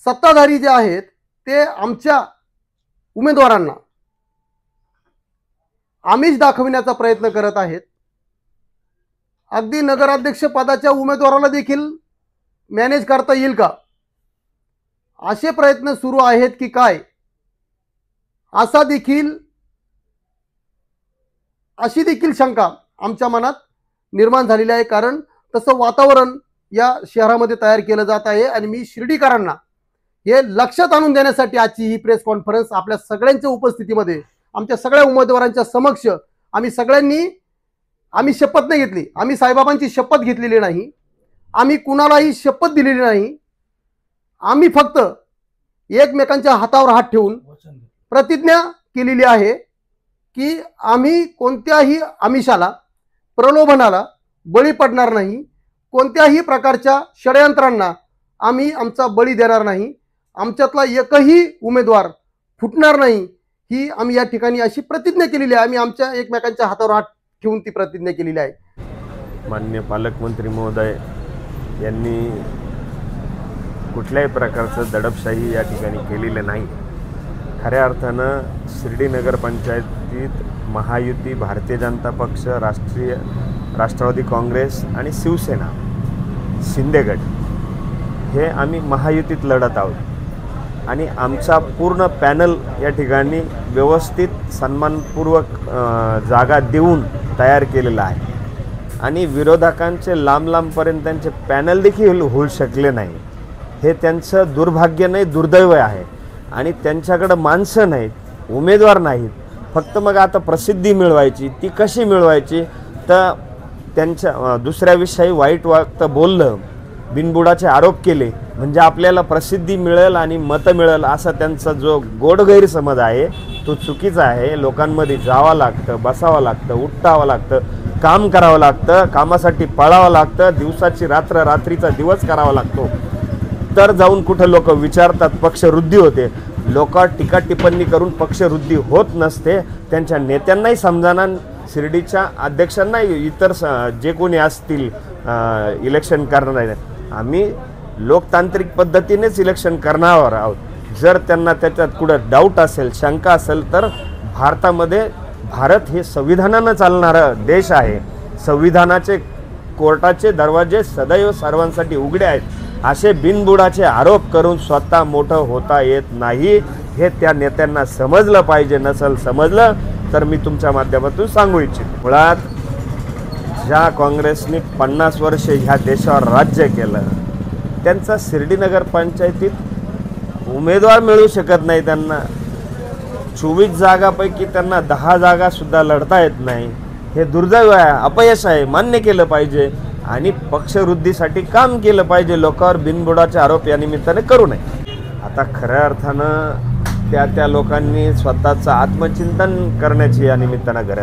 सत्ताधारी जे आहेत ते आमच्या उमेदवारांना आमिष दाखविण्याचा प्रयत्न करत आहेत। अगदी नगराध्यक्ष पदाच्या उमेदवाराला देखील मॅनेज करता येईल का असे प्रयत्न सुरू आहेत की काय अशी देखील शंका आमच्या मनात निर्माण झालेली आहे। कारण तसं वातावरण या शहरामध्ये तयार केलं जात आहे आणि मी शिर्डीकरांना हे लक्षात आणून देण्यासाठी आजची ही प्रेस कॉन्फरन्स आपल्या सगळ्यांच्या उपस्थितीमध्ये आमच्या सगळ्या उमेदवारांच्या समक्ष आम्ही शपथ नाही घेतली, आम्ही साईबाबांची शपथ घेतलेली नाही, आम्ही कुणालाही शपथ दिलेली नाही। आम्ही फक्त एकमेकांच्या हातावर हात ठेवून प्रतिज्ञा केलेली आहे की आम्ही कोणत्याही आमिषाला प्रलोभनाला बळी पडणार नाही, कोणत्याही प्रकारच्या षडयंत्रांना आम्ही आमचा बळी देणार नाही, आमच्यातला एकही उमेदवार फुटणार नाही ही आम्ही या ठिकाणी अशी प्रतिज्ञा केलेली आहे। आम्ही आमच्या एकमेकांच्या हातावर हात ठेवून ती प्रतिज्ञा केलेली आहे। माननीय पालकमंत्री महोदय यांनी कुठल्याही प्रकारचं दडपशाही या ठिकाणी केलेलं नाही। खऱ्या अर्थानं शिर्डी नगरपंचायतीत महायुती, भारतीय जनता पक्ष, राष्ट्रवादी काँग्रेस आणि शिवसेना शिंदे गट हे आम्ही महायुतीत लढत आहोत आणि आमचा पूर्ण पॅनल या ठिकाणी व्यवस्थित सन्मानपूर्वक जागा देऊन तयार केलेला आहे आणि विरोधकांचे लांबपर्यंत त्यांचे पॅनल देखील होऊ शकले नाही। हे त्यांचं दुर्भाग्य नाही, दुर्दैव आहे आणि त्यांच्याकडे माणसं नाहीत, उमेदवार नाहीत। फक्त मग आता प्रसिद्धी मिळवायची, ती कशी मिळवायची तर त्यांच्या दुसऱ्याविषयी वाईट वागतं बोललं, बिनबुडाचे आरोप केले म्हणजे आपल्याला प्रसिद्धी मिळेल आणि मतं मिळेल असा त्यांचा जो गोड गैरसमज आहे तो चुकीचा आहे। लोकांमध्ये जावं लागतं, बसावं लागतं, उठावं लागतं, काम करावं लागतं, कामासाठी पळावं लागतं, दिवसाची रात्र, रात्रीचा दिवस करावा लागतो, तर जाऊन कुठं लोक विचारतात पक्षवृद्धी होते। लोक टीका टिप्पणी करून पक्षवृद्धी होत नसते। त्यांच्या नेत्यांनाही समजाना, शिर्डीच्या अध्यक्षांनाही, इतर जे कोणी असतील इलेक्शन करणार, आम्ही लोकतांत्रिक पद्धतीनेच इलेक्शन करणार आहोत। जर त्यांना त्याच्यात कुठं डाऊट असेल, शंका असेल तर भारत हे संविधानानं चालणारा देश आहे। संविधानाचे कोर्टाचे दरवाजे सदैव सर्वांसाठी उघडे आहेत। असे बिनबुडाचे आरोप करून स्वतः मोठं होता येत नाही हे त्या नेत्यांना समजलं पाहिजे। नसेल समजलं तर मी तुमच्या माध्यमातून सांगू इच्छितो। मुळात ज्या काँग्रेसने 50 वर्षे ह्या देशावर राज्य केलं त्यांचा शिर्डी नगरपंचायतीत उमेदवार मिळू शकत नाही। त्यांना 24 जागापैकी त्यांना 10 जागासुद्धा लढता येत नाही। हे दुर्दैव आहे, अपयश आहे, मान्य केलं पाहिजे आणि पक्षवृद्धीसाठी काम केलं पाहिजे। लोकांवर बिनबुडाचे आरोप या निमित्ताने करू नये। आता खऱ्या अर्थानं त्या लोकांनी स्वतःचं आत्मचिंतन करण्याची या निमित्तानं गरज